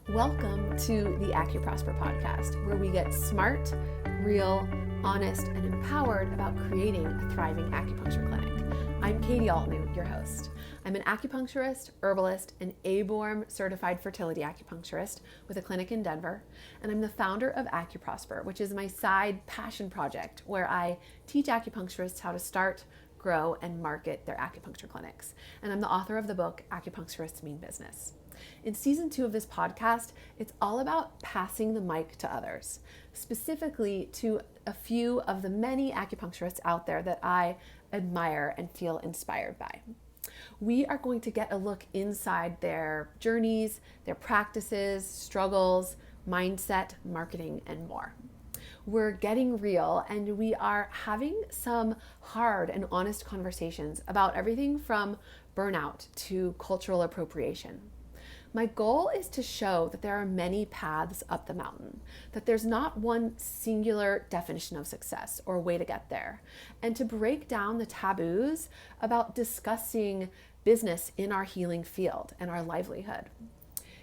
Welcome to the AcuProsper podcast, where we get smart, real, honest, and empowered about creating a thriving acupuncture clinic. I'm Katie Altnew, your host. I'm an acupuncturist, herbalist, and ABORM certified fertility acupuncturist with a clinic in Denver, and I'm the founder of AcuProsper, which is my side passion project where I teach acupuncturists how to start, grow, and market their acupuncture clinics. And I'm the author of the book, Acupuncturists Mean Business. In season 2 of this podcast, it's all about passing the mic to others, specifically to a few of the many acupuncturists out there that I admire and feel inspired by. We are going to get a look inside their journeys, their practices, struggles, mindset, marketing, and more. We're getting real, and we are having some hard and honest conversations about everything from burnout to cultural appropriation. My goal is to show that there are many paths up the mountain, that there's not one singular definition of success or way to get there, and to break down the taboos about discussing business in our healing field and our livelihood.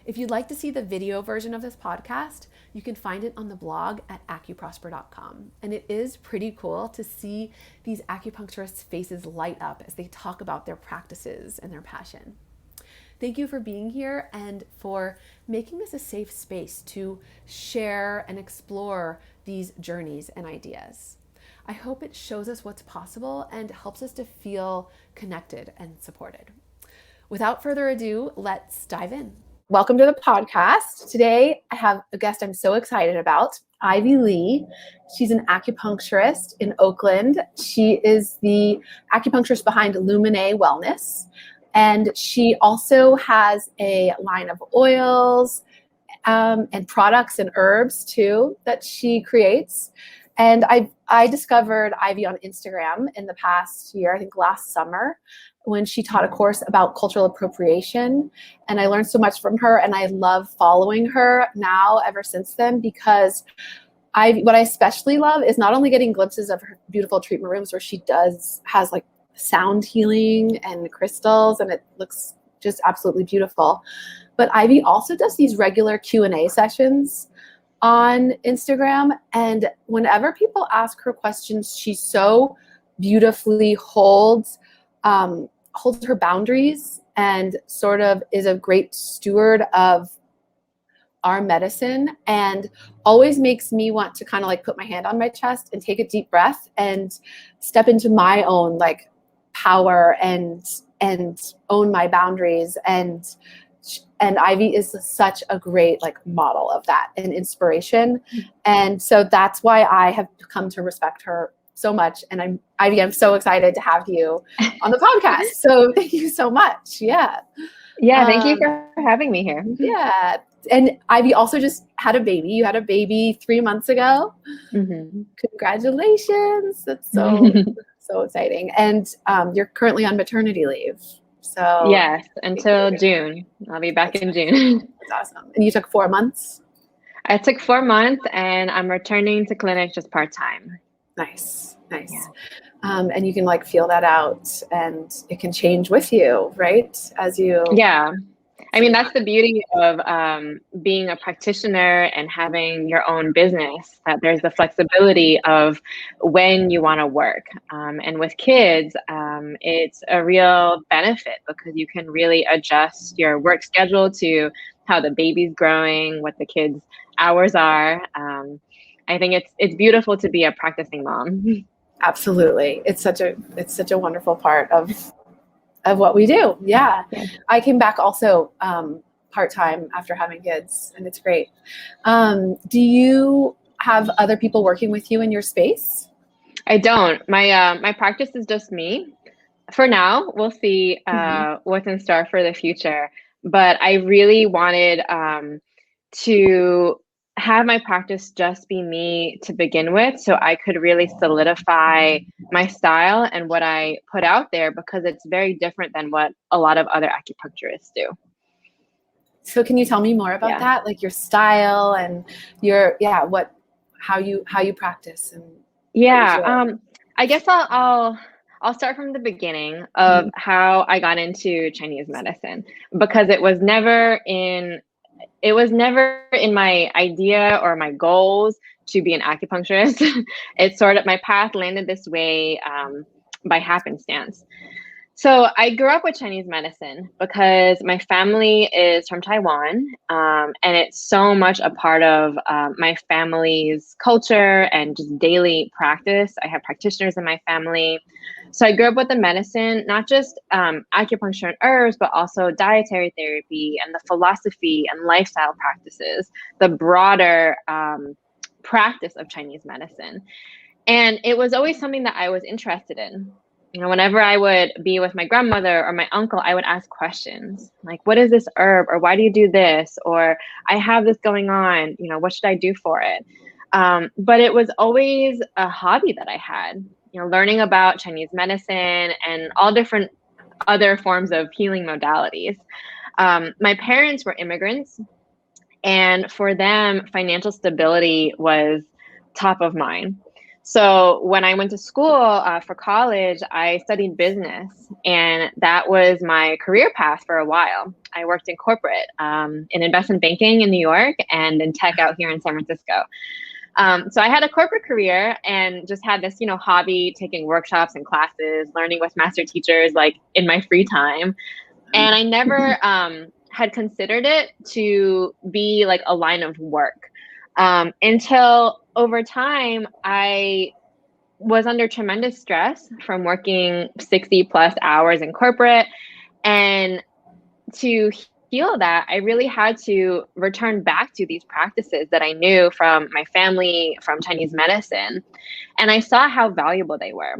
If you'd like to see the video version of this podcast, you can find it on the blog at acuprosper.com. And it is pretty cool to see these acupuncturists' faces light up as they talk about their practices and their passion. Thank you for being here and for making this a safe space to share and explore these journeys and ideas. I hope it shows us what's possible and helps us to feel connected and supported. Without further ado, let's dive in. Welcome to the podcast. Today, I have a guest I'm so excited about, Ivy Lee. She's an acupuncturist in Oakland. She is the acupuncturist behind Luminae Wellness. And she also has a line of oils and products and herbs too that she creates. And I discovered Ivy on Instagram in the past year, I think last summer, when she taught a course about cultural appropriation. And I learned so much from her, and I love following her now ever since then, because what I especially love is not only getting glimpses of her beautiful treatment rooms where she has like sound healing and crystals, and it looks just absolutely beautiful. But Ivy also does these regular Q&A sessions on Instagram, and whenever people ask her questions, she so beautifully holds her boundaries and sort of is a great steward of our medicine, and always makes me want to kind of like put my hand on my chest and take a deep breath and step into my own like power and own my boundaries. And Ivy is such a great like model of that and inspiration. And so that's why I have come to respect her so much. And Ivy, I'm so excited to have you on the podcast. So thank you so much. Yeah. Yeah. Thank you for having me here. Yeah. And Ivy also just had a baby. You had a baby 3 months ago. Mm-hmm. Congratulations. That's so so exciting. And you're currently on maternity leave. So yes, until June. I'll be back in June. That's awesome. And you took 4 months? I took 4 months, and I'm returning to clinic just part-time. Nice. Yeah. And you can like feel that out, and it can change with you, right? As you. Yeah. I mean, that's the beauty of being a practitioner and having your own business, that there's the flexibility of when you want to work. And with kids, it's a real benefit because you can really adjust your work schedule to how the baby's growing, what the kids' hours are. I think it's beautiful to be a practicing mom. Absolutely. It's such a wonderful part of what we do. Yeah. I came back also part-time after having kids, and it's great. Do you have other people working with you in your space? I don't. My practice is just me. For now, we'll see what's in store for the future. But I really wanted to have my practice just be me to begin with, so I could really solidify my style and what I put out there, because it's very different than what a lot of other acupuncturists do. So can you tell me more about that, like your style and how you practice? And I guess I'll start from the beginning of how I got into Chinese medicine, because it was never in it was never in my idea or my goals to be an acupuncturist. It's sort of my path landed this way by happenstance. So I grew up with Chinese medicine because my family is from Taiwan, and it's so much a part of my family's culture and just daily practice. I have practitioners in my family. So I grew up with the medicine, not just acupuncture and herbs, but also dietary therapy and the philosophy and lifestyle practices, the broader practice of Chinese medicine. And it was always something that I was interested in. You know, whenever I would be with my grandmother or my uncle, I would ask questions like, what is this herb? Or why do you do this? Or I have this going on, you know, what should I do for it? But it was always a hobby that I had, you know, learning about Chinese medicine and all different other forms of healing modalities. My parents were immigrants, and for them, financial stability was top of mind. So when I went to school for college, I studied business, and that was my career path for a while. I worked in corporate, in investment banking in New York and in tech out here in San Francisco. So I had a corporate career and just had this, you know, hobby, taking workshops and classes, learning with master teachers, like in my free time. And I never had considered it to be like a line of work until over time, I was under tremendous stress from working 60 plus hours in corporate. And to heal that, I really had to return back to these practices that I knew from my family, from Chinese medicine. And I saw how valuable they were.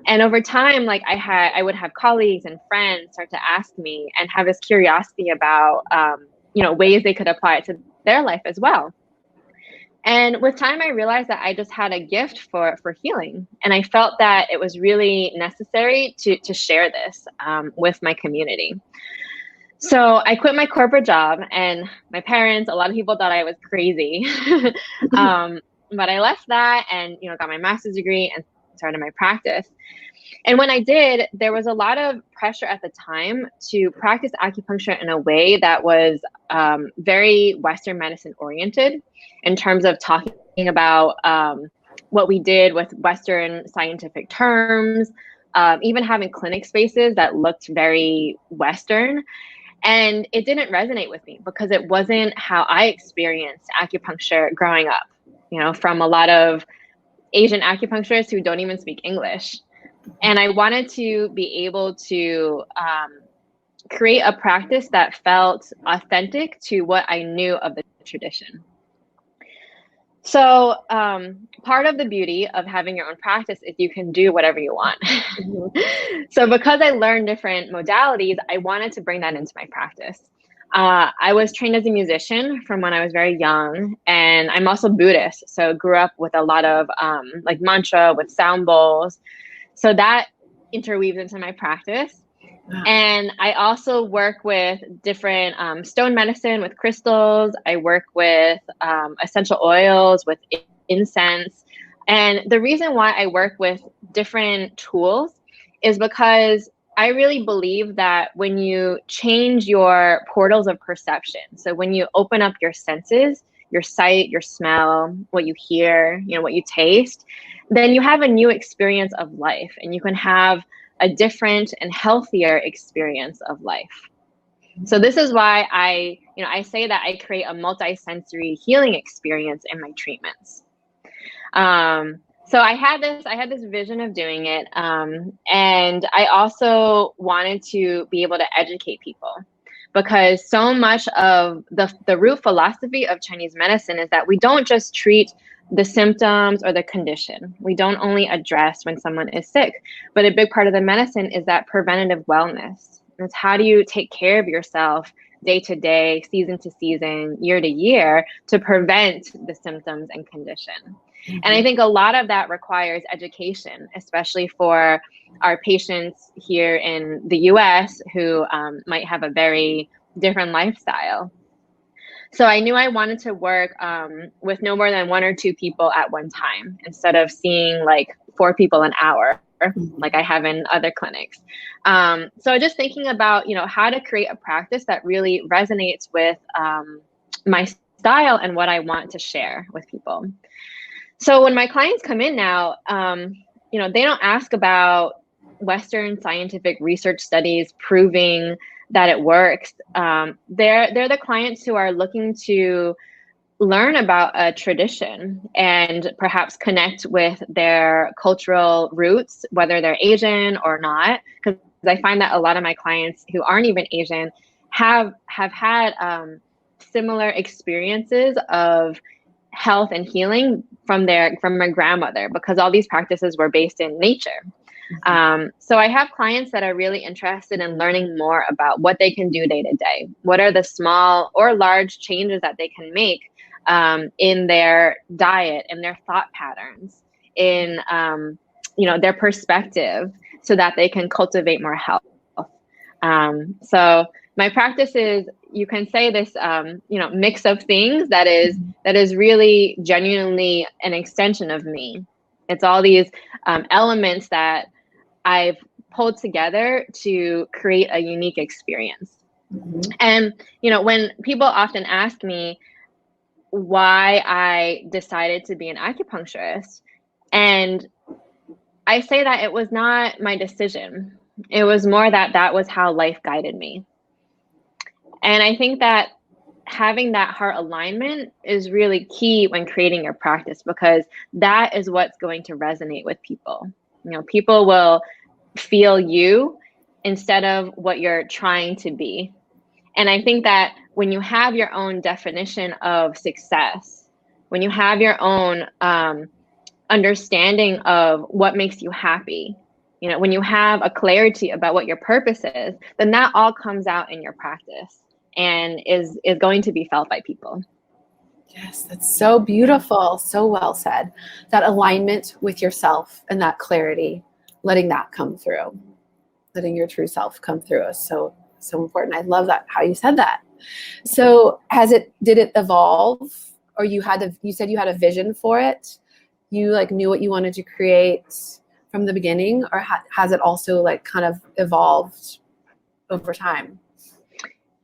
And over time, like I would have colleagues and friends start to ask me and have this curiosity about, you know, ways they could apply it to their life as well. And with time, I realized that I just had a gift for healing. And I felt that it was really necessary to share this with my community. So I quit my corporate job, and my parents, a lot of people thought I was crazy. But I left that and, you know, got my master's degree and started my practice. And when I did, there was a lot of pressure at the time to practice acupuncture in a way that was very Western medicine oriented in terms of talking about what we did with Western scientific terms, even having clinic spaces that looked very Western. And it didn't resonate with me because it wasn't how I experienced acupuncture growing up, you know, from a lot of Asian acupuncturists who don't even speak English. And I wanted to be able to create a practice that felt authentic to what I knew of the tradition. So part of the beauty of having your own practice is you can do whatever you want. So because I learned different modalities, I wanted to bring that into my practice. I was trained as a musician from when I was very young, and I'm also Buddhist. So grew up with a lot of like mantra with sound bowls. So that interweaves into my practice. And I also work with different stone medicine with crystals. I work with essential oils, with incense. And the reason why I work with different tools is because I really believe that when you change your portals of perception, so when you open up your senses, your sight, your smell, what you hear, you know, what you taste, then you have a new experience of life, and you can have a different and healthier experience of life. So this is why I say that I create a multi-sensory healing experience in my treatments. So I had this vision of doing it. And I also wanted to be able to educate people, because so much of the root philosophy of Chinese medicine is that we don't just treat the symptoms or the condition. We don't only address when someone is sick, but a big part of the medicine is that preventative wellness. It's how do you take care of yourself day to day, season to season, year to year, to prevent the symptoms and condition. Mm-hmm. And I think a lot of that requires education, especially for our patients here in the US who might have a very different lifestyle. So I knew I wanted to work with no more than 1 or 2 people at one time, instead of seeing like 4 people an hour, like I have in other clinics. So just thinking about, how to create a practice that really resonates with my style and what I want to share with people. So when my clients come in now, they don't ask about Western scientific research studies proving that it works. They're the clients who are looking to learn about a tradition and perhaps connect with their cultural roots, whether they're Asian or not. Because I find that a lot of my clients who aren't even Asian have had similar experiences of health and healing from my grandmother, because all these practices were based in nature. So I have clients that are really interested in learning more about what they can do day to day. What are the small or large changes that they can make in their diet, in their thought patterns, in their perspective, so that they can cultivate more health. So my practice is, you can say, this mix of things that is really genuinely an extension of me. It's all these elements that I've pulled together to create a unique experience. And when people often ask me why I decided to be an acupuncturist, and I say that it was not my decision. It was more that was how life guided me. And I think that having that heart alignment is really key when creating your practice, because that is what's going to resonate with people. People will feel you instead of what you're trying to be. And I think that when you have your own definition of success, when you have your own understanding of what makes you happy, when you have a clarity about what your purpose is, then that all comes out in your practice and is going to be felt by people. Yes, that's so beautiful. So well said. That alignment with yourself and that clarity, letting that come through, letting your true self come through is so important. I love that, how you said that. So did it evolve, or you said you had a vision for it? You knew what you wanted to create from the beginning, or has it also kind of evolved over time?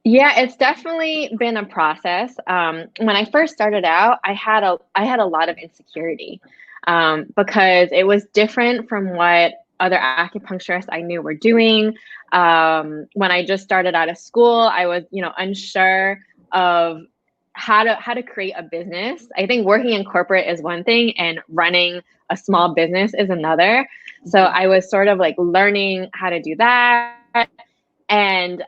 Yeah, it's definitely been a process. When I first started out, I had a lot of insecurity because it was different from what other acupuncturists I knew were doing. When I just started out of school, I was, unsure of how to create a business. I think working in corporate is one thing, and running a small business is another. So I was sort of learning how to do that, and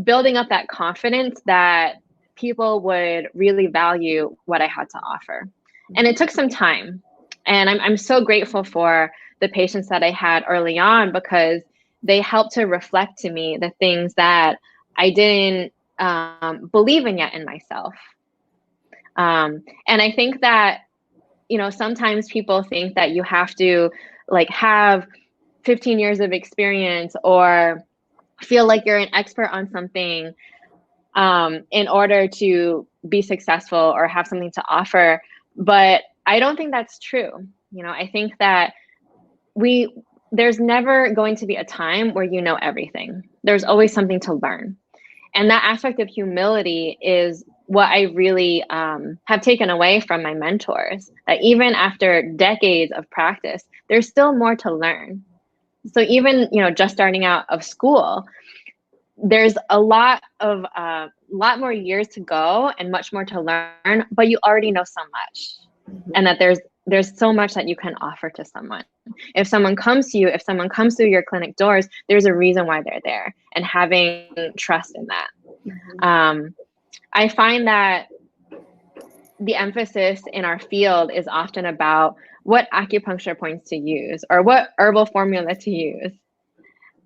building up that confidence that people would really value what I had to offer. And it took some time. And I'm so grateful for the patients that I had early on, because they helped to reflect to me the things that I didn't believe in yet in myself. And I think that, sometimes people think that you have to have 15 years of experience or feel like you're an expert on something in order to be successful or have something to offer. But I don't think that's true. I think that there's never going to be a time where you know everything. There's always something to learn. And that aspect of humility is what I really have taken away from my mentors, that even after decades of practice, there's still more to learn. So even, just starting out of school, there's a lot more years to go and much more to learn, but you already know so much. And that there's so much that you can offer to someone. If someone comes to you, if someone comes through your clinic doors, there's a reason why they're there, and having trust in that. I find that the emphasis in our field is often about what acupuncture points to use or what herbal formula to use.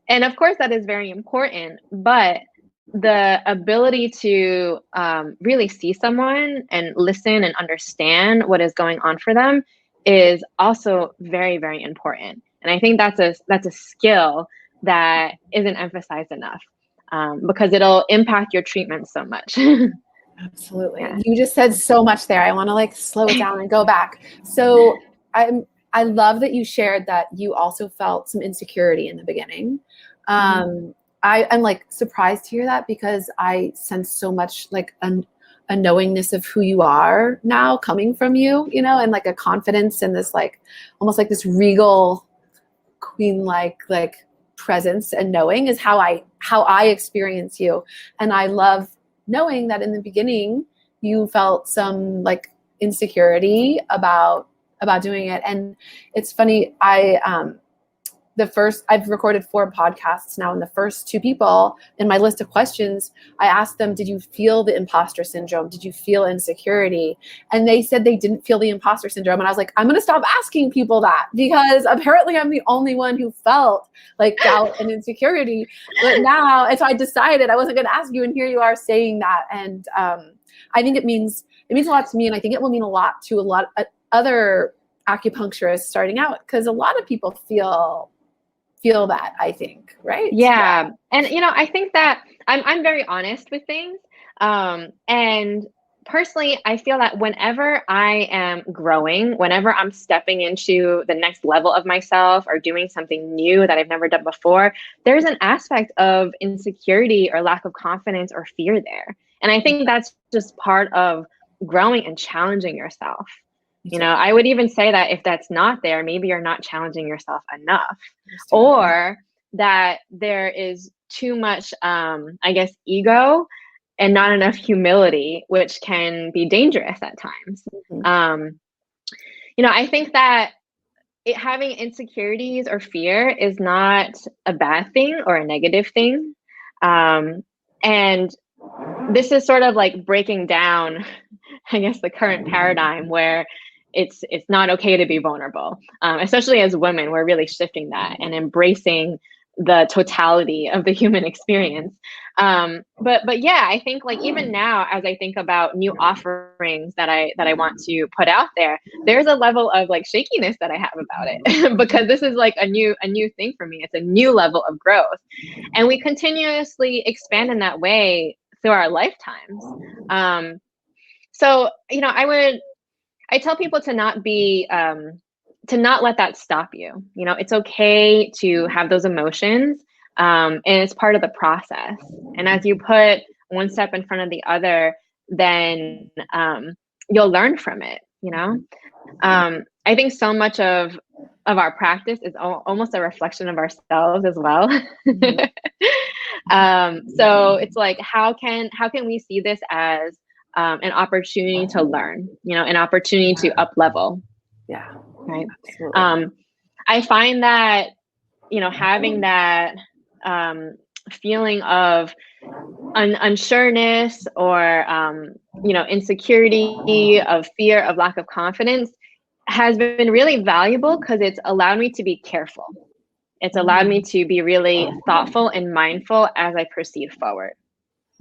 And of course, that is very important, but the ability to really see someone and listen and understand what is going on for them is also very, very important. And I think that's a skill that isn't emphasized enough because it'll impact your treatment so much. Absolutely. Yeah. You just said so much there. I want to slow it down and go back. So I love that you shared that you also felt some insecurity in the beginning. I'm surprised to hear that, because I sense so much a a knowingness of who you are now coming from you, you know, and like a confidence and this like almost like this regal queen like presence and knowing is how I experience you. And I love knowing that in the beginning you felt some like insecurity about doing it. And it's funny, I've recorded 4 podcasts now, and the first 2 people in my list of questions, I asked them, did you feel the imposter syndrome? Did you feel insecurity? And they said they didn't feel the imposter syndrome. And I was like, I'm going to stop asking people that, because apparently I'm the only one who felt like doubt and insecurity. But now, and so I decided I wasn't going to ask you, and here you are saying that. And I think it means a lot to me, and I think it will mean a lot to a lot of other acupuncturists starting out, because a lot of people feel that, I think, right? Yeah. And, you know, I think that I'm very honest with things. And personally, I feel that whenever I am growing, whenever I'm stepping into the next level of myself or doing something new that I've never done before, there's an aspect of insecurity or lack of confidence or fear there. And I think that's just part of growing and challenging yourself. You know, I would even say that if that's not there, maybe you're not challenging yourself enough, or that there is too much, I guess, ego and not enough humility, which can be dangerous at times. You know, I think that having insecurities or fear is not a bad thing or a negative thing. And this is sort of like breaking down, I guess, the current paradigm where it's not okay to be vulnerable, especially as women. We're really shifting that and embracing the totality of the human experience. But yeah, I think like even now, as I think about new offerings that I want to put out there, there's a level of like shakiness that I have about it because this is like a new thing for me. It's a new level of growth, and we continuously expand in that way through our lifetimes. So, you know, I tell people to not let that stop you. You know, it's okay to have those emotions, and it's part of the process. And as you put one step in front of the other, then you'll learn from it. You know, I think so much of our practice is almost a reflection of ourselves as well. So it's like, how can we see this as an opportunity to learn, you know, an opportunity to up level. Yeah. Right. I find that, you know, having that feeling of unsureness or, you know, insecurity, of fear, of lack of confidence has been really valuable because it's allowed me to be careful. It's allowed me to be really thoughtful and mindful as I proceed forward.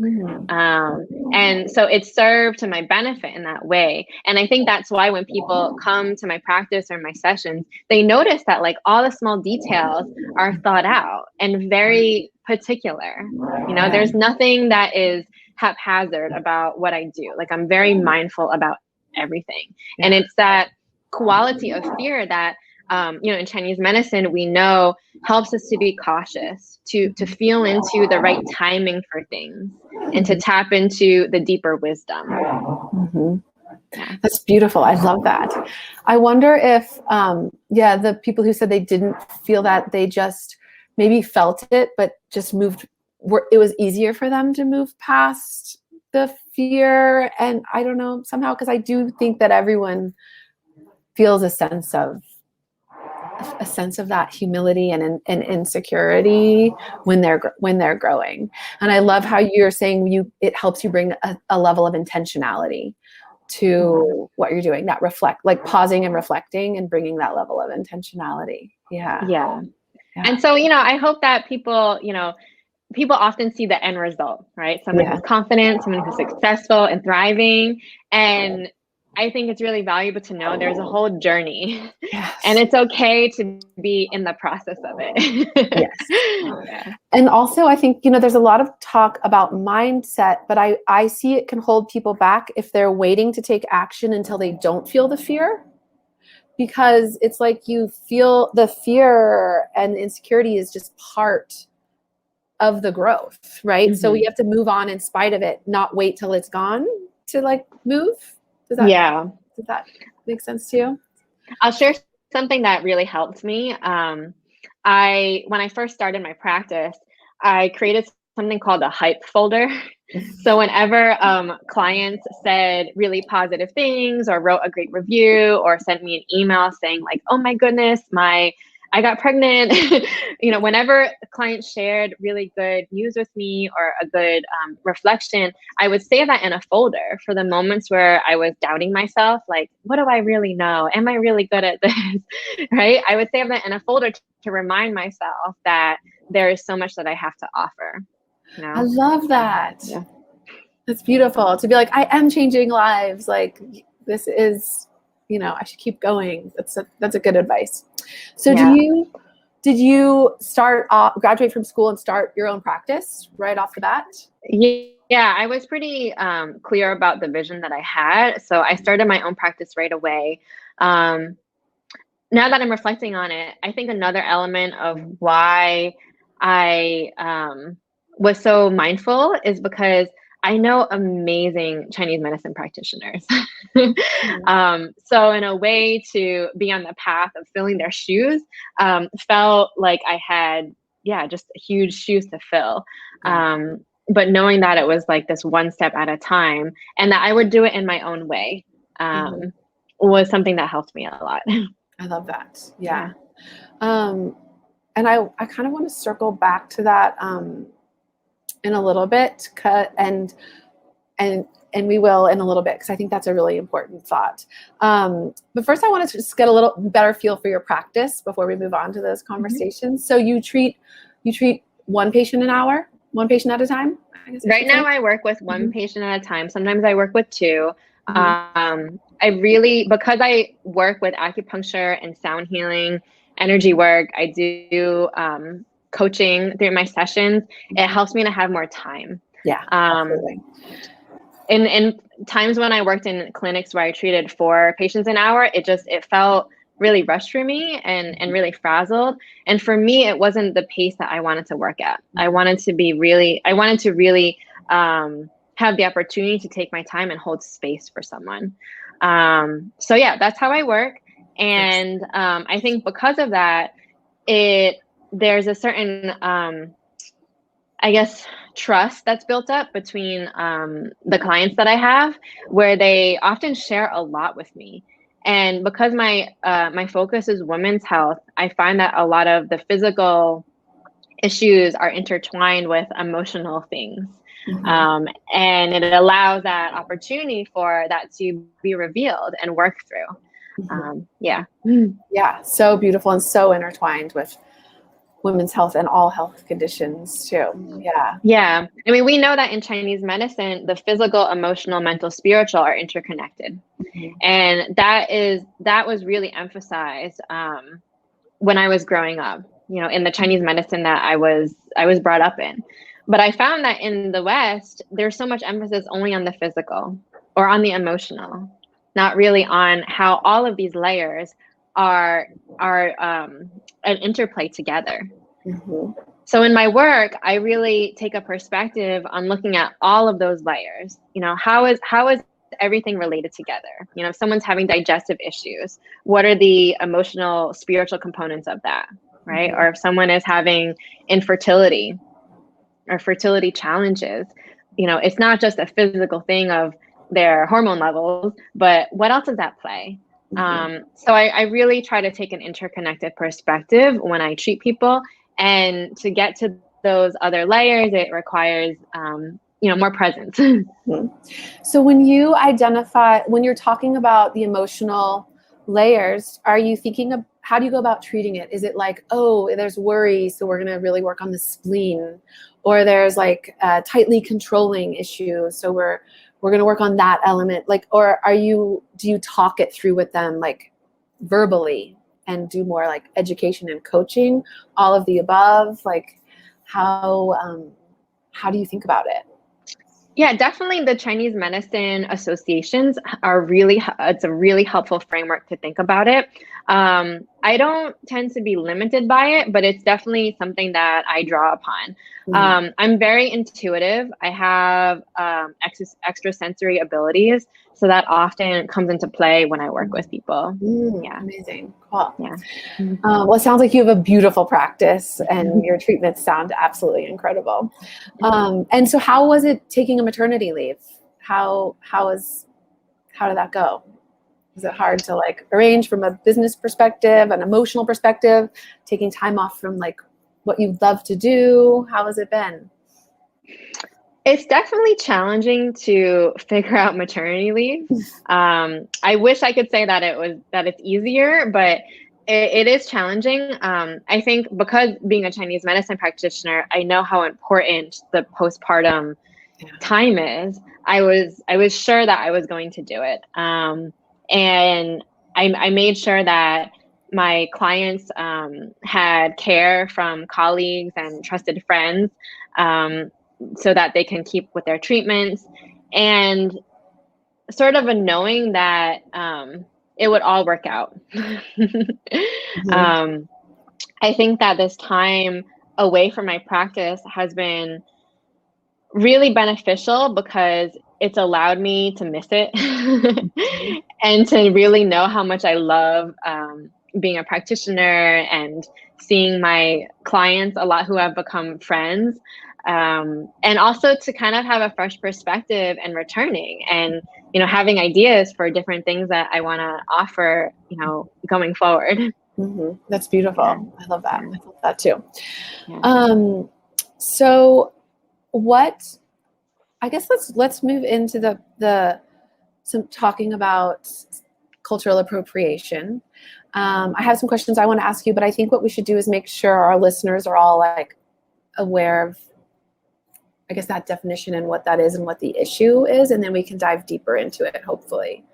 And so it served to my benefit in that way. And I think that's why when people come to my practice or my sessions, they notice that like all the small details are thought out and very particular. You know, there's nothing that is haphazard about what I do. Like I'm very mindful about everything. And it's that quality of fear that, you know, in Chinese medicine, we know helps us to be cautious, to feel into the right timing for things and to tap into the deeper wisdom. That's beautiful. I love that. I wonder if, the people who said they didn't feel that, they just maybe felt it, but just it was easier for them to move past the fear. And I don't know, somehow, because I do think that everyone feels a sense of that humility and insecurity when they're growing. And I love how you're saying it helps you bring a level of intentionality to what you're doing, that reflect, like pausing and reflecting and bringing that level of intentionality. Yeah. And so, you know, I hope that people, you know, people often see the end result, right? Someone who's confident, someone who's successful and thriving. And I think it's really valuable to know there's a whole journey, and it's okay to be in the process of it. And also I think, you know, there's a lot of talk about mindset, but I see it can hold people back if they're waiting to take action until they don't feel the fear, because it's like you feel the fear and insecurity is just part of the growth, right? So we have to move on in spite of it, not wait till it's gone to like move? Does that make sense to you? I'll share something that really helped me. When I first started my practice, I created something called a hype folder. So whenever clients said really positive things or wrote a great review or sent me an email saying like, oh my goodness, I got pregnant, whenever clients shared really good news with me or a good reflection, I would save that in a folder for the moments where I was doubting myself, like, what do I really know? Am I really good at this? Right? I would save that in a folder to remind myself that there is so much that I have to offer. I love that. Yeah. It's beautiful to be like, I am changing lives. Like this is, I should keep going. That's a good advice. So did you graduate from school and start your own practice right off the bat? Yeah, I was pretty clear about the vision that I had. So I started my own practice right away. Now that I'm reflecting on it, I think another element of why I was so mindful is because I know amazing Chinese medicine practitioners. So in a way to be on the path of filling their shoes, felt like I had, just huge shoes to fill. But knowing that it was like this one step at a time and that I would do it in my own way was something that helped me a lot. I love that. Yeah. And I kind of want to circle back to that in a little bit, and we will in a little bit, because I think that's a really important thought. But first, I want to just get a little better feel for your practice before we move on to those conversations. So you treat one patient an hour, one patient at a time? Right now, I work with one patient at a time. Sometimes I work with two. Because I work with acupuncture and sound healing, energy work, I do coaching through my sessions. It helps me to have more time. Yeah, absolutely. In times when I worked in clinics where I treated 4 patients an hour, it felt really rushed for me and really frazzled. And for me, it wasn't the pace that I wanted to work at. I wanted to really have the opportunity to take my time and hold space for someone. So yeah, that's how I work. And I think because of that, there's a certain, trust that's built up between the clients that I have, where they often share a lot with me. And because my focus is women's health, I find that a lot of the physical issues are intertwined with emotional things. And it allows that opportunity for that to be revealed and work through. Yeah, so beautiful and so intertwined with women's health and all health conditions too. Yeah. I mean, we know that in Chinese medicine, the physical, emotional, mental, spiritual are interconnected. And that was really emphasized when I was growing up, in the Chinese medicine that I was brought up in. But I found that in the West, there's so much emphasis only on the physical or on the emotional, not really on how all of these layers are an interplay together. So in my work, I really take a perspective on looking at all of those layers. How is everything related together? If someone's having digestive issues, what are the emotional, spiritual components of that, right? Or if someone is having infertility or fertility challenges, it's not just a physical thing of their hormone levels, but what else does that play? So I really try to take an interconnected perspective when I treat people, and to get to those other layers, it requires, more presence. So when you're talking about the emotional layers, are you thinking of how do you go about treating it? Is it like, oh, there's worry, so we're going to really work on the spleen, or there's like tightly controlling issues, so we're going to work on that element, or do you talk it through with them like verbally and do more like education and coaching, all of the above? Like how do you think about it? Yeah, definitely the Chinese medicine associations it's a really helpful framework to think about it. I don't tend to be limited by it, but it's definitely something that I draw upon. I'm very intuitive. I have extrasensory abilities, so that often comes into play when I work with people. Yeah. Amazing. Cool. Yeah. Well, it sounds like you have a beautiful practice, and your treatments sound absolutely incredible. And so how was it taking a maternity leave? How did that go? Was it hard to like arrange from a business perspective, an emotional perspective, taking time off from like what you love to do? How has it been? It's definitely challenging to figure out maternity leave. I wish I could say that it's easier, but it is challenging. I think because being a Chinese medicine practitioner, I know how important the postpartum time is. I was sure that I was going to do it. And I made sure that my clients had care from colleagues and trusted friends, so that they can keep with their treatments, and sort of a knowing that it would all work out. I think that this time away from my practice has been really beneficial because it's allowed me to miss it and to really know how much I love being a practitioner and seeing my clients, a lot who have become friends, and also to kind of have a fresh perspective and returning and, having ideas for different things that I want to offer, going forward. That's beautiful. I love that. I love that too. Yeah. So I guess let's move into some talking about cultural appropriation. I have some questions I want to ask you, but I think what we should do is make sure our listeners are all like aware of, I guess, that definition and what that is and what the issue is, and then we can dive deeper into it, hopefully.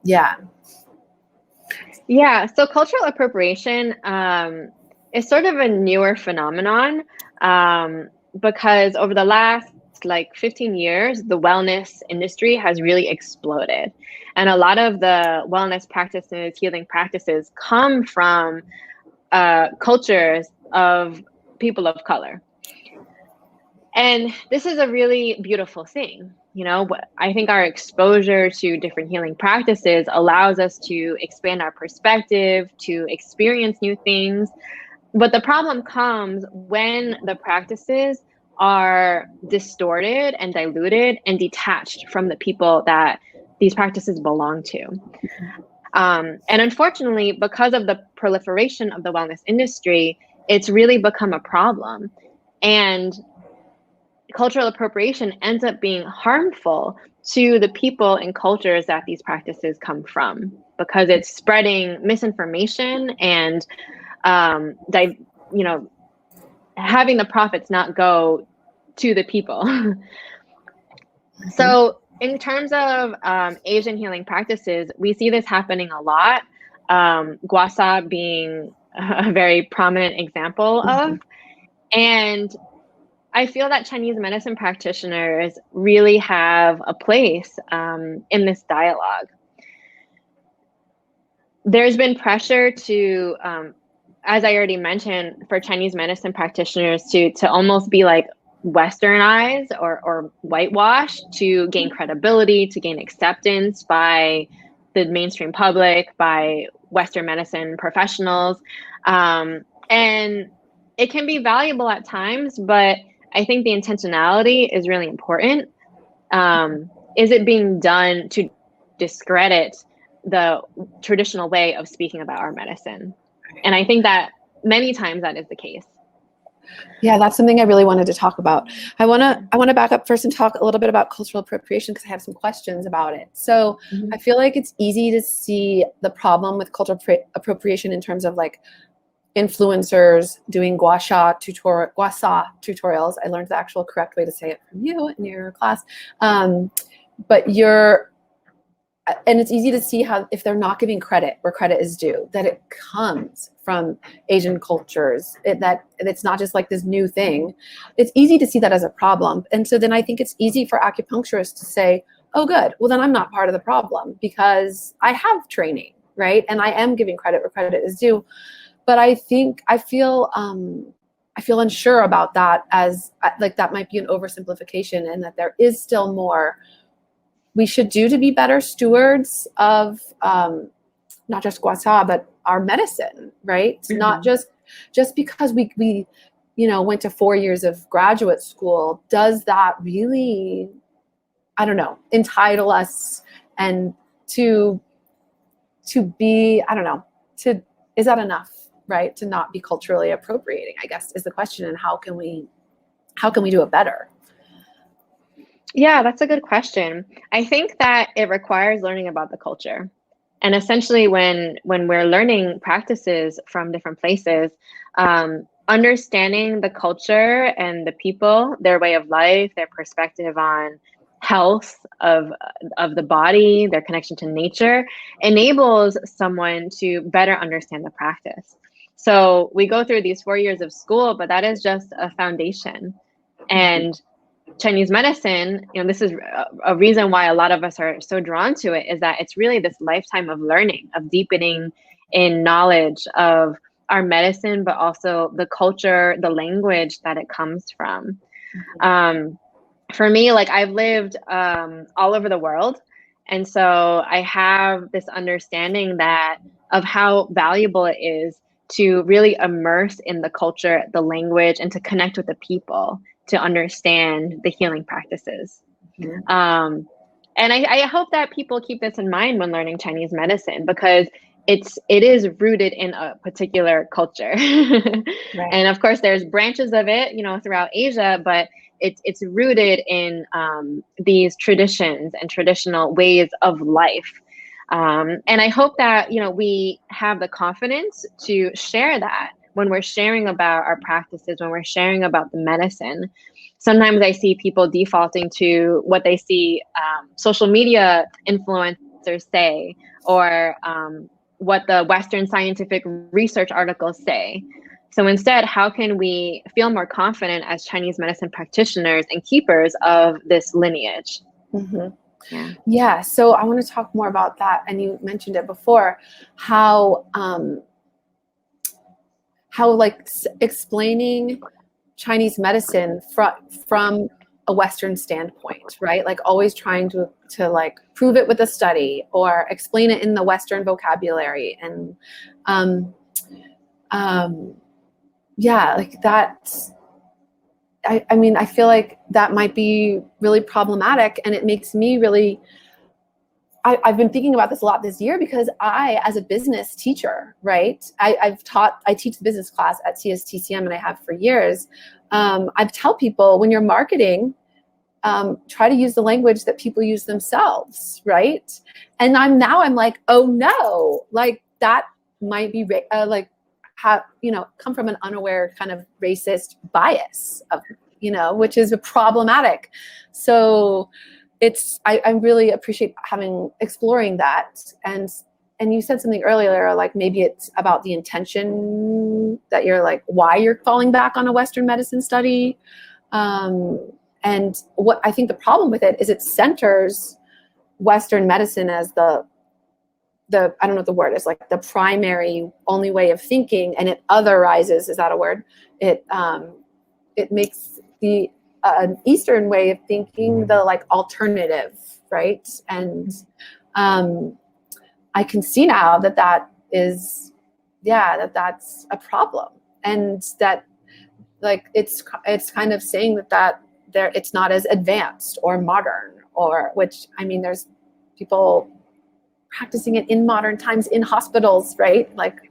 Yeah. So cultural appropriation is sort of a newer phenomenon, because over the last 15 years, the wellness industry has really exploded. And a lot of the wellness practices, healing practices come from cultures of people of color. And this is a really beautiful thing. I think our exposure to different healing practices allows us to expand our perspective, to experience new things. But the problem comes when the practices are distorted and diluted and detached from the people that these practices belong to. And unfortunately, because of the proliferation of the wellness industry, it's really become a problem. And cultural appropriation ends up being harmful to the people and cultures that these practices come from, because it's spreading misinformation and having the profits not go to the people. So in terms of Asian healing practices, we see this happening a lot. Gua Sha being a very prominent example of. And I feel that Chinese medicine practitioners really have a place in this dialogue. There's been pressure to, as I already mentioned, for Chinese medicine practitioners to almost be like westernized or whitewashed to gain credibility, to gain acceptance by the mainstream public, by Western medicine professionals. And it can be valuable at times, but I think the intentionality is really important. Is it being done to discredit the traditional way of speaking about our medicine? And I think that many times that is the case. Yeah, that's something I really wanted to talk about. I want to back up first and talk a little bit about cultural appropriation because I have some questions about it. So I feel like it's easy to see the problem with cultural appropriation in terms of like influencers doing Gua Sha tutorials. I learned the actual correct way to say it from you in your class. And it's easy to see how, if they're not giving credit where credit is due, that it comes from Asian cultures, that it's not just like this new thing. It's easy to see that as a problem. And so then I think it's easy for acupuncturists to say, oh, good, well, then I'm not part of the problem because I have training right? And I am giving credit where credit is due, but I feel unsure about that, as like that might be an oversimplification, and that there is still more we should do to be better stewards of not just gua sha, but our medicine, right? Mm-hmm. Not just because we went to 4 years of graduate school, does that really, I don't know, entitle us and to be, I don't know, is that enough, right? To not be culturally appropriating, I guess, is the question. And how can we do it better? Yeah, that's a good question. I think that it requires learning about the culture. And essentially when we're learning practices from different places, understanding the culture and the people, their way of life, their perspective on health of the body, their connection to nature, enables someone to better understand the practice. So we go through these 4 years of school, but that is just a foundation. And Chinese medicine, this is a reason why a lot of us are so drawn to it, is that it's really this lifetime of learning, of deepening in knowledge of our medicine, but also the culture, the language that it comes from. Mm-hmm. For me, like, I've lived all over the world. And so I have this understanding of how valuable it is to really immerse in the culture, the language, and to connect with the people to understand the healing practices. Mm-hmm. And I hope that people keep this in mind when learning Chinese medicine, because it is rooted in a particular culture. Right. And of course, there's branches of it, throughout Asia, but it's rooted in these traditions and traditional ways of life. And I hope that, we have the confidence to share that when we're sharing about our practices, when we're sharing about the medicine. Sometimes I see people defaulting to what they see social media influencers say, or what the Western scientific research articles say. So instead, how can we feel more confident as Chinese medicine practitioners and keepers of this lineage? Mm-hmm. Yeah. So I want to talk more about that. And you mentioned it before, how like explaining Chinese medicine from a Western standpoint, right? Like always trying to like prove it with a study or explain it in the Western vocabulary. And yeah, like that. I mean, I feel like that might be really problematic, and it makes me really, I've been thinking about this a lot this year, because I, as a business teacher, right, I teach the business class at CSTCM, and I have for years. I tell people, when you're marketing, try to use the language that people use themselves, right? And I'm like, oh no, like that might be come from an unaware kind of racist bias of, which is problematic. So I really appreciate exploring that. And you said something earlier, like maybe it's about the intention that you're like, why you're falling back on a Western medicine study. And what I think the problem with it is it centers Western medicine as the I don't know what the word is, like the primary only way of thinking, and it otherizes, is that a word? It makes the an Eastern way of thinking the like alternative, right? And I can see now that is, that's a problem, and that like it's kind of saying that it's not as advanced or modern, or which, I mean, there's people practicing it in modern times in hospitals, right? Like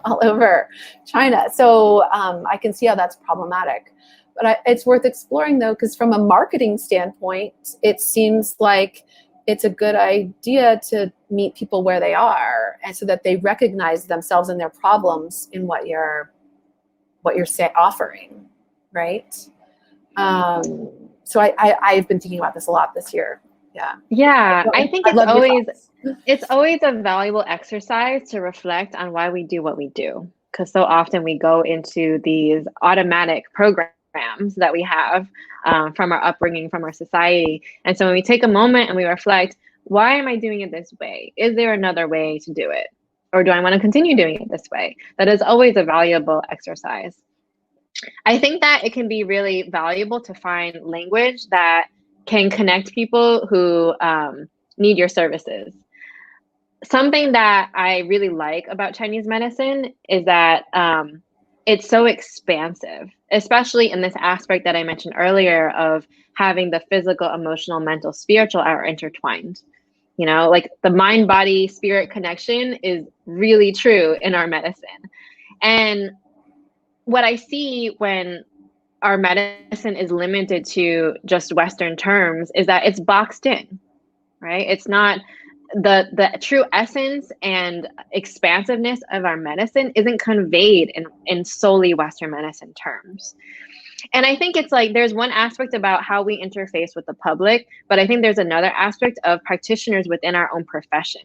all over China. So I can see how that's problematic. But it's worth exploring, though, because from a marketing standpoint, it seems like it's a good idea to meet people where they are, and so that they recognize themselves and their problems in what you're offering, right? So I've been thinking about this a lot this year. Yeah. I think it's always a valuable exercise to reflect on why we do what we do, because so often we go into these automatic programs that we have from our upbringing, from our society. And so when we take a moment and we reflect, why am I doing it this way? Is there another way to do it? Or do I want to continue doing it this way? That is always a valuable exercise. I think that it can be really valuable to find language that can connect people who need your services. Something that I really like about Chinese medicine is that it's so expansive, especially in this aspect that I mentioned earlier of having the physical, emotional, mental, spiritual are intertwined. You know, like the mind, body, spirit connection is really true in our medicine. And what I see when our medicine is limited to just Western terms is that it's boxed in, right? It's not the true essence and expansiveness of our medicine isn't conveyed in solely Western medicine terms. And I think it's like there's one aspect about how we interface with the public, but I think there's another aspect of practitioners within our own profession,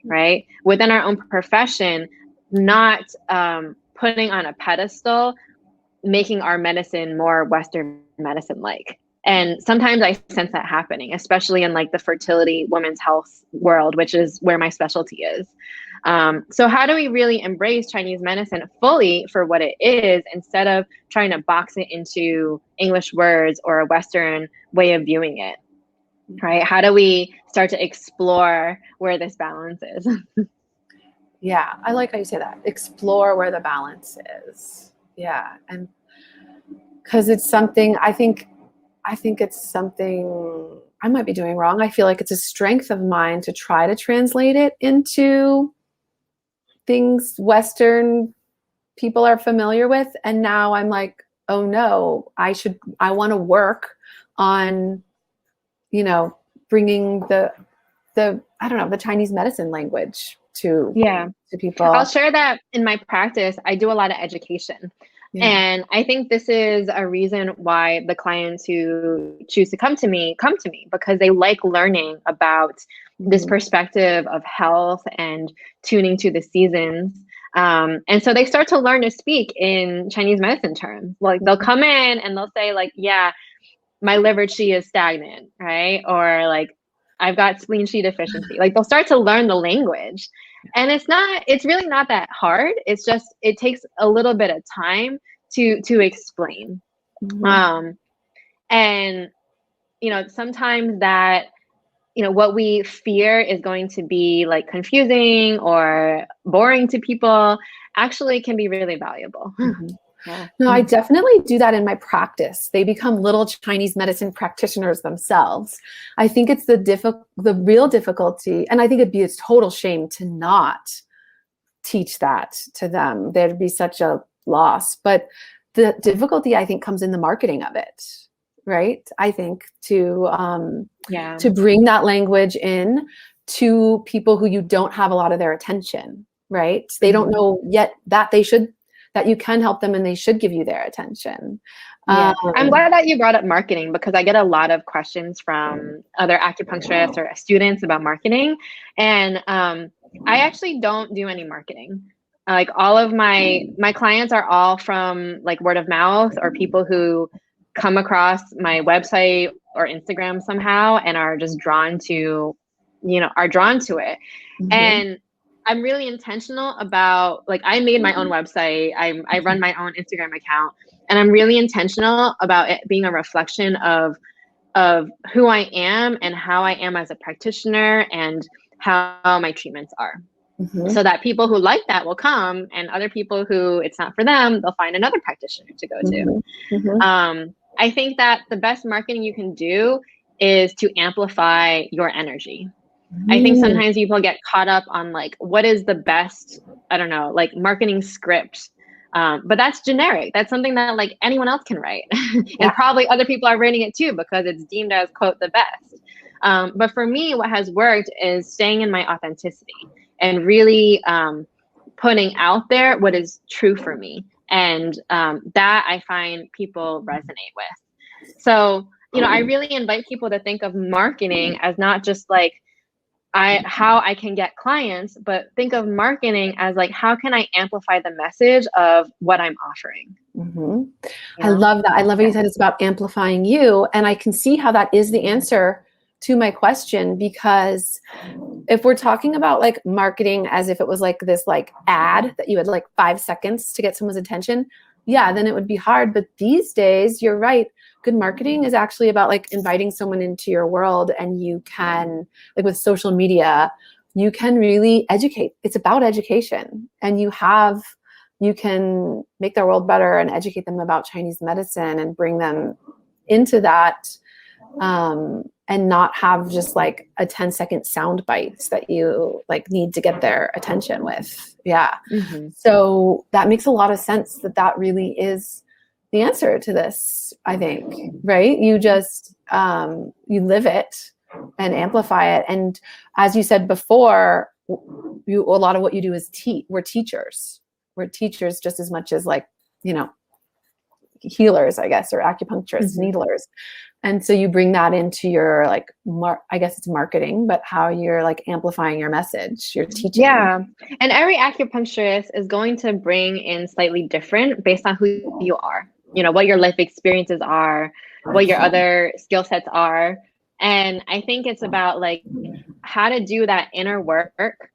right? Within our own profession, not putting on a pedestal, making our medicine more Western medicine like. And sometimes I sense that happening, especially in like the fertility, women's health world, which is where my specialty is. So how do we really embrace Chinese medicine fully for what it is instead of trying to box it into English words or a Western way of viewing it, right? How do we start to explore where this balance is? Yeah, I like how you say that. Explore where the balance is. Yeah, and because it's something I think it's something I might be doing wrong. I feel like it's a strength of mine to try to translate it into things Western people are familiar with. And now I'm like, oh no, I want to work on, bringing the I don't know, the Chinese medicine language to people. I'll share that in my practice, I do a lot of education. Yeah. And I think this is a reason why the clients who choose to come to me because they like learning about this perspective of health and tuning to the seasons. And so they start to learn to speak in Chinese medicine terms. Like they'll come in and they'll say like, yeah, my liver qi is stagnant, right? Or like, I've got spleen qi deficiency. Like they'll start to learn the language. And it's really not that hard. It's just, it takes a little bit of time to explain. And, sometimes that, what we fear is going to be like confusing or boring to people actually can be really valuable. Yeah. No, I definitely do that in my practice. They become little Chinese medicine practitioners themselves. I think it's the real difficulty, and I think it'd be a total shame to not teach that to them. There'd be such a loss. But the difficulty, I think, comes in the marketing of it, right? I think to bring that language in to people who you don't have a lot of their attention, right? They don't know yet that that you can help them and they should give you their attention. Yeah. I'm glad that you brought up marketing because I get a lot of questions from other acupuncturists or students about marketing. And I actually don't do any marketing. Like all of my clients are all from like word of mouth or people who come across my website or Instagram somehow and are just drawn to it. And I'm really intentional about, like, I made my own website. I run my own Instagram account, and I'm really intentional about it being a reflection of who I am and how I am as a practitioner and how my treatments are. So that people who like that will come, and other people who it's not for them, they'll find another practitioner to go to. I think that the best marketing you can do is to amplify your energy. I think sometimes people get caught up on like, what is the best, I don't know, like marketing script. But that's generic. That's something that like anyone else can write. And probably other people are writing it too because it's deemed as, quote, the best. But for me, what has worked is staying in my authenticity and really putting out there what is true for me. And that I find people resonate with. So, I really invite people to think of marketing as not just like, how I can get clients, but think of marketing as like, how can I amplify the message of what I'm offering? I love that. I love how you said it's about amplifying you. And I can see how that is the answer to my question, because if we're talking about like marketing as if it was like this like ad that you had like 5 seconds to get someone's attention, yeah, then it would be hard. But these days, you're right. Good marketing is actually about like inviting someone into your world, and you can, like with social media, you can really educate. It's about education, and you can make their world better and educate them about Chinese medicine and bring them into that, and not have just like a 10-second sound bites that you like need to get their attention with. Yeah. Mm-hmm. So that makes a lot of sense, that really is the answer to this, I think, right? You just, you live it and amplify it. And as you said before, a lot of what you do is we're teachers. We're teachers just as much as like, healers, I guess, or acupuncturists, needlers. And so you bring that into your like, I guess it's marketing, but how you're like amplifying your message, you're teaching. Yeah. And every acupuncturist is going to bring in slightly different based on who you are, what your life experiences are, what your other skill sets are. And I think it's about like how to do that inner work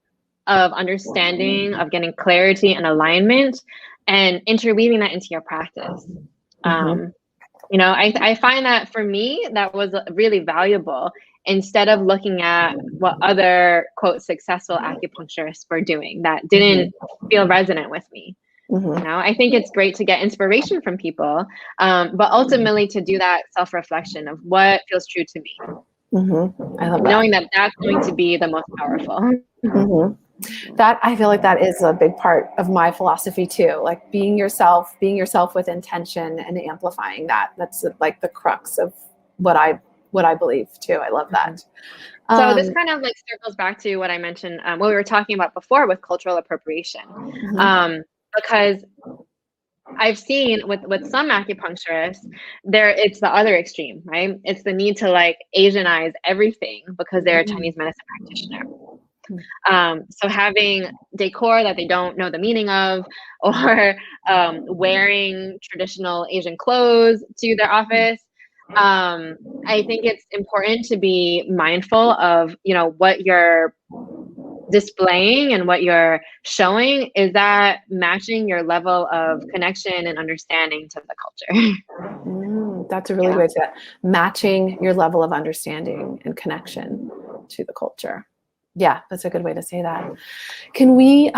of understanding, of getting clarity and alignment, and interweaving that into your practice. I find that for me, that was really valuable, instead of looking at what other, quote, successful acupuncturists were doing that didn't feel resonant with me. I think it's great to get inspiration from people, but ultimately to do that self-reflection of what feels true to me. I love that. Knowing that that's going to be the most powerful. That, I feel like that is a big part of my philosophy too. Like being yourself with intention and amplifying that. That's like the crux of what I believe too. I love that. So this kind of like circles back to what I mentioned, what we were talking about before with cultural appropriation, because I've seen with some acupuncturists, it's the other extreme, right? It's the need to like Asianize everything because they're a Chinese medicine practitioner. So having decor that they don't know the meaning of, or wearing traditional Asian clothes to their office. I think it's important to be mindful of, what you're displaying and what you're showing. Is that matching your level of connection and understanding to the culture? That's a really good way to say that. Matching your level of understanding and connection to the culture. Yeah, that's a good way to say that. Can we,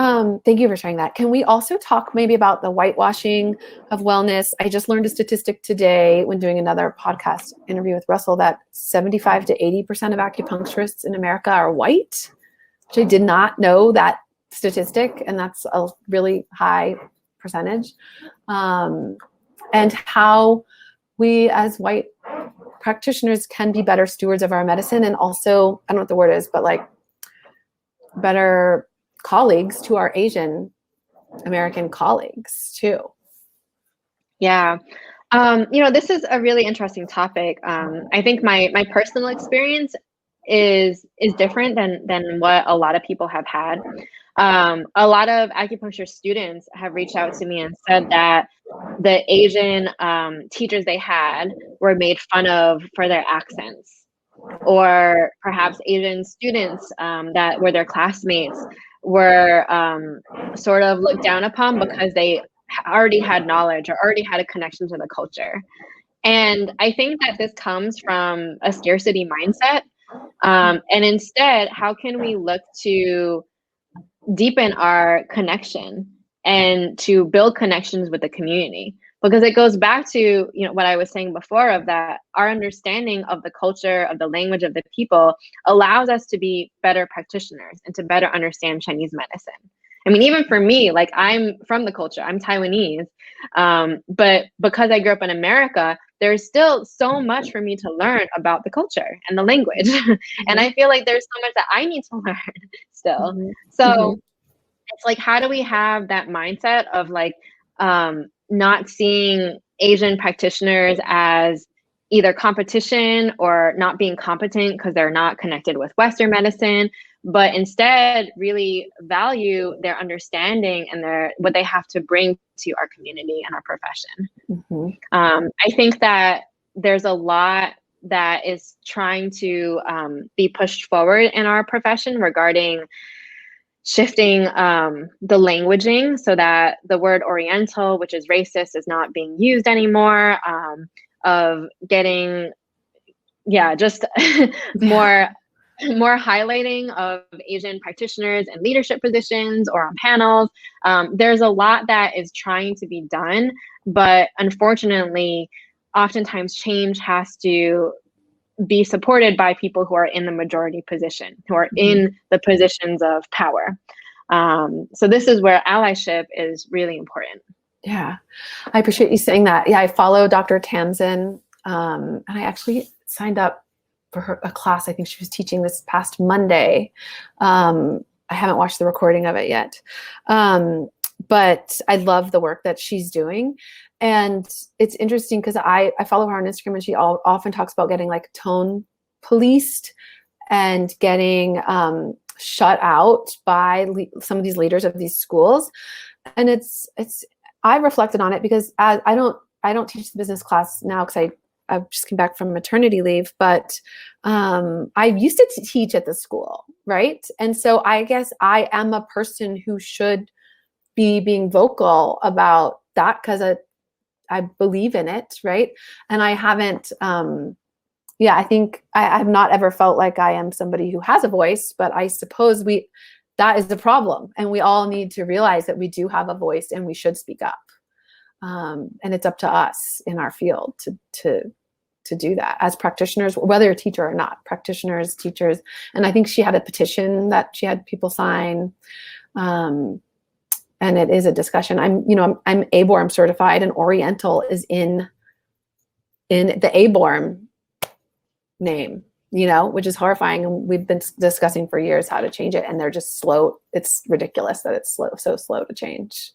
thank you for sharing that. Can we also talk maybe about the whitewashing of wellness? I just learned a statistic today when doing another podcast interview with Russell that 75 to 80% of acupuncturists in America are white, which I did not know that statistic, and that's a really high percentage. And how we as white practitioners can be better stewards of our medicine, and also, I don't know what the word is, but like better colleagues to our Asian American colleagues too. Yeah. This is a really interesting topic. I think my personal experience is different than what a lot of people have had. A lot of acupuncture students have reached out to me and said that the Asian teachers they had were made fun of for their accents. Or perhaps Asian students that were their classmates were sort of looked down upon because they already had knowledge or already had a connection to the culture. And I think that this comes from a scarcity mindset. And instead, how can we look to deepen our connection and to build connections with the community? Because it goes back to what I was saying before, of that our understanding of the culture, of the language of the people, allows us to be better practitioners and to better understand Chinese medicine. I mean, even for me, like I'm from the culture, I'm Taiwanese, but because I grew up in America, there's still so much for me to learn about the culture and the language. And I feel like there's so much that I need to learn still. So it's like, how do we have that mindset of like, not seeing Asian practitioners as either competition or not being competent because they're not connected with Western medicine, but instead really value their understanding and what they have to bring to our community and our profession. I think that there's a lot that is trying to be pushed forward in our profession regarding shifting the languaging so that the word Oriental, which is racist, is not being used anymore, of getting, just more highlighting of Asian practitioners in leadership positions or on panels. There's a lot that is trying to be done, but unfortunately, oftentimes change has to be supported by people who are in the majority position, who are in the positions of power. So this is where allyship is really important. Yeah, I appreciate you saying that. Yeah, I follow Dr. Tamsin, and I actually signed up for a class. I think she was teaching this past Monday. I haven't watched the recording of it yet, but I love the work that she's doing. And it's interesting because I follow her on Instagram, and she often talks about getting like tone policed and getting shut out by some of these leaders of these schools. And I reflected on it because I don't teach the business class now because I just came back from maternity leave, but I used to teach at the school, right? And so I guess I am a person who should be being vocal about that because I believe in it, right? And I haven't, I think I've not ever felt like I am somebody who has a voice, but I suppose that is the problem. And we all need to realize that we do have a voice and we should speak up. And it's up to us in our field to do that as practitioners, whether you're a teacher or not, practitioners, teachers. And I think she had a petition that she had people sign. And it is a discussion. I'm ABORM certified, and Oriental is in the ABORM name, which is horrifying. And we've been discussing for years how to change it, and they're just slow. It's ridiculous that it's so slow to change.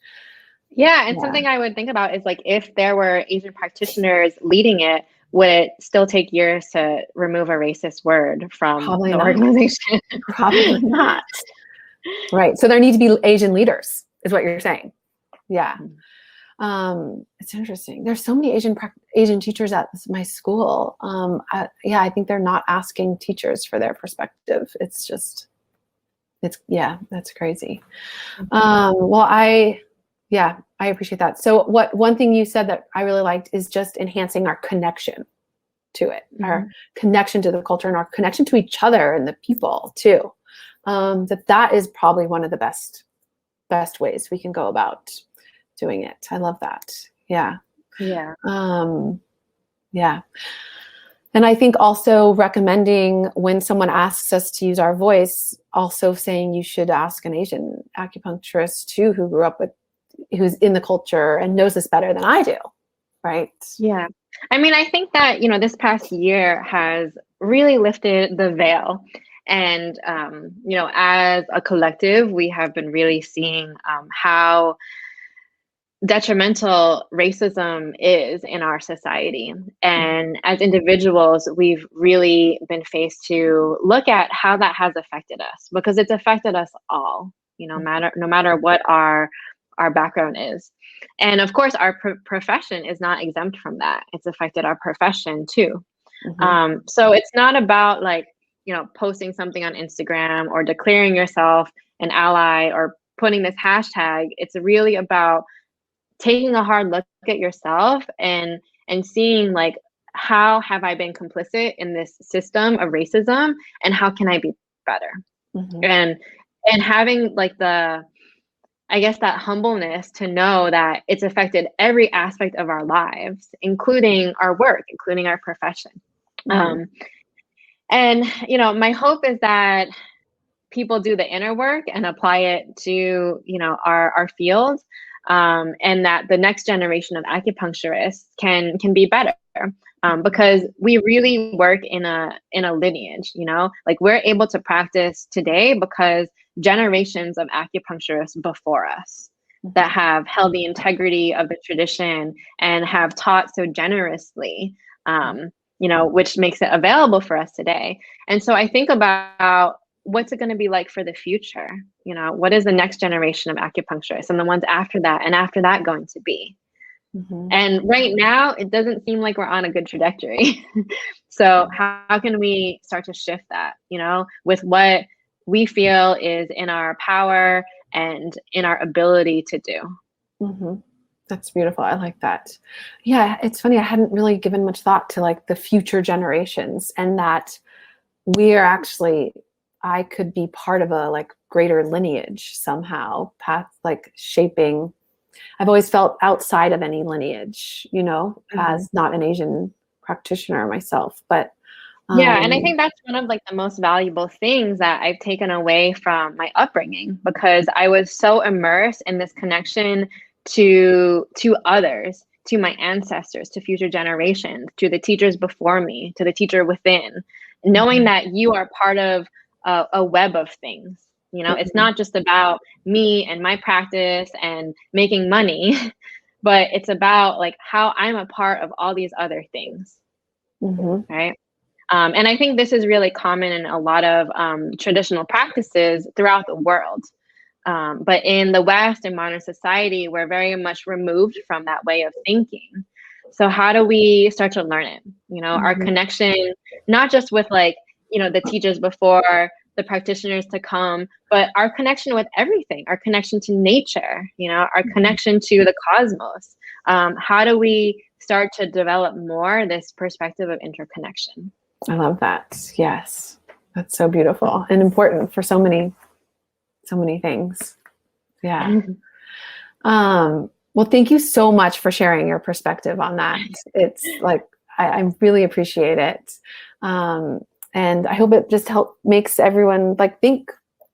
Yeah, and something I would think about is like if there were Asian practitioners leading it, would it still take years to remove a racist word from the organization? Probably not. Right. So there need to be Asian leaders, is what you're saying. Yeah. It's interesting. There's so many Asian teachers at my school. I think they're not asking teachers for their perspective. That's crazy. I appreciate that. So one thing you said that I really liked is just enhancing our connection to it, our connection to the culture and our connection to each other and the people too. That is probably one of the best ways we can go about doing it. I love that. Yeah. Yeah. And I think also recommending when someone asks us to use our voice, also saying you should ask an Asian acupuncturist too, who's in the culture and knows this better than I do. Right. Yeah. I mean, I think that, this past year has really lifted the veil. And, as a collective, we have been really seeing how detrimental racism is in our society. And as individuals, we've really been faced to look at how that has affected us, because it's affected us all, no matter what our background is. And of course, our profession is not exempt from that. It's affected our profession too. So it's not about posting something on Instagram or declaring yourself an ally or putting this hashtag. It's really about taking a hard look at yourself and seeing how have I been complicit in this system of racism, and how can I be better? And having that humbleness to know that it's affected every aspect of our lives, including our work, including our profession. And, my hope is that people do the inner work and apply it to, our field, and that the next generation of acupuncturists can be better, because we really work in a lineage, we're able to practice today because generations of acupuncturists before us that have held the integrity of the tradition and have taught so generously, which makes it available for us today. And so I think about what's it going to be like for the future? What is the next generation of acupuncturists and the ones after that and after that going to be? And right now, it doesn't seem like we're on a good trajectory. So how can we start to shift that, with what we feel is in our power and in our ability to do? That's beautiful. I like that. Yeah, it's funny. I hadn't really given much thought to like the future generations, and that we are actually, I could be part of a like greater lineage somehow, path like shaping. I've always felt outside of any lineage, as not an Asian practitioner myself, but yeah, and I think that's one of like the most valuable things that I've taken away from my upbringing, because I was so immersed in this connection to others, to my ancestors, to future generations, to the teachers before me, to the teacher within, knowing that you are part of a web of things. It's not just about me and my practice and making money, but it's about like how I'm a part of all these other things, right? And I think this is really common in a lot of traditional practices throughout the world. But in the West and modern society, we're very much removed from that way of thinking. So how do we start to learn it? Our connection, not just with like, the teachers before, the practitioners to come, but our connection with everything, our connection to nature, our connection to the cosmos. How do we start to develop more this perspective of interconnection? I love that. Yes. That's so beautiful and important for so many things. Yeah. Well, thank you so much for sharing your perspective on that. It's like, I really appreciate it. And I hope it just makes everyone like think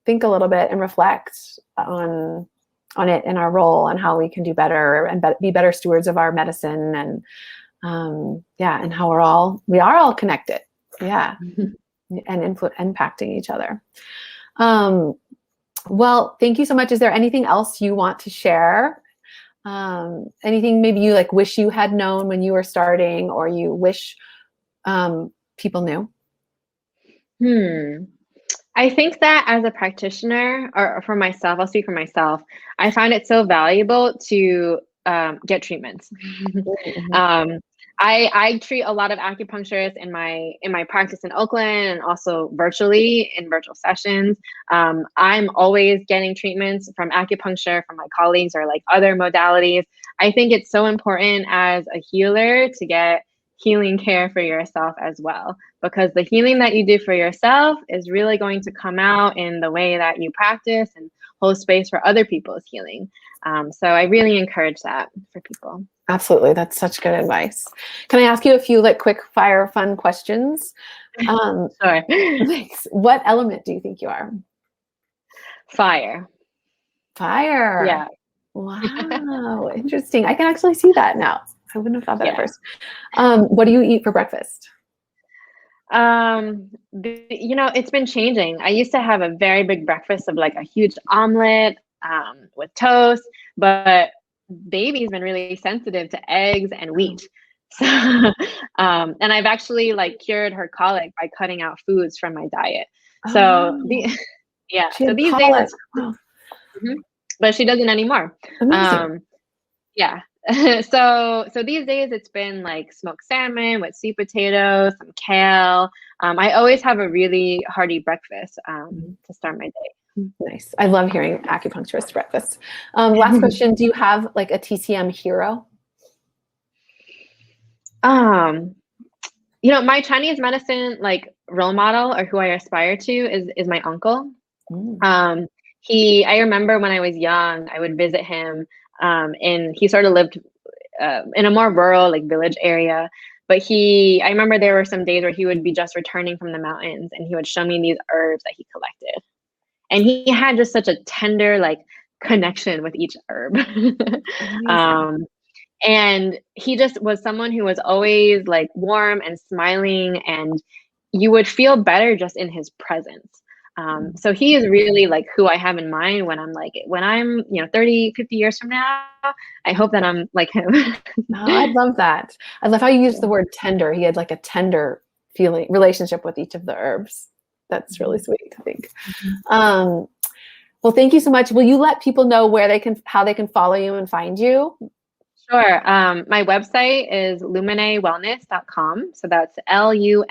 a little bit and reflect on it and our role and how we can do better and be better stewards of our medicine, and and how we are all connected. Yeah. And impacting each other. Well, thank you so much. Is there anything else you want to share? Anything maybe you like wish you had known when you were starting, or you wish people knew? I think that as a practitioner, or for myself, I'll speak for myself, I find it so valuable to get treatments. I treat a lot of acupuncturists in my practice in Oakland, and also virtually in virtual sessions. I'm always getting treatments from acupuncture from my colleagues or like other modalities. I think it's so important as a healer to get healing care for yourself as well, because the healing that you do for yourself is really going to come out in the way that you practice and hold space for other people's healing. So I really encourage that for people. Absolutely. That's such good advice. Can I ask you a few like quick fire fun questions? Sure. Thanks. What element do you think you are? Fire. Fire. Yeah. Wow. Interesting. I can actually see that now. I wouldn't have thought that at first. What do you eat for breakfast? It's been changing. I used to have a very big breakfast of like a huge omelet with toast, but baby's been really sensitive to eggs and wheat. So, and I've actually like cured her colic by cutting out foods from my diet. So so these days, but she doesn't anymore. Amazing. Yeah. So these days it's been like smoked salmon with sweet potatoes, some kale. I always have a really hearty breakfast to start my day. Nice. I love hearing acupuncturist breakfast. Last question. Do you have like a TCM hero? My Chinese medicine like role model, or who I aspire to, is my uncle. I remember when I was young, I would visit him, and he sort of lived in a more rural like village area. But I remember there were some days where he would be just returning from the mountains, and he would show me these herbs that he collected. And he had just such a tender like connection with each herb. And he just was someone who was always like warm and smiling, and you would feel better just in his presence. So he is really like who I have in mind when I'm 30, 50 years from now, I hope that I'm like him. I love that. I love how you use the word tender. He had like a tender relationship with each of the herbs. That's really sweet, I think. Well, thank you so much. Will you let people know how they can follow you and find you? Sure. My website is luminaewellness.com. So that's LUMINAE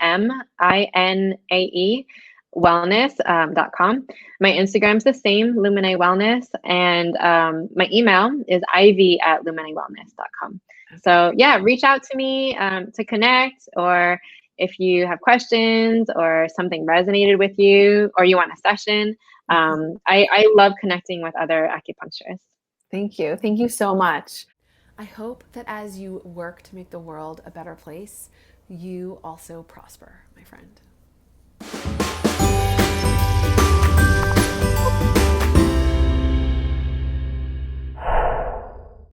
wellness.com. My Instagram's the same, Luminae Wellness. And my email is ivy@luminaewellness.com. So yeah, reach out to me to connect, or if you have questions or something resonated with you or you want a session. I love connecting with other acupuncturists. Thank you. Thank you so much. I hope that as you work to make the world a better place, you also prosper, my friend.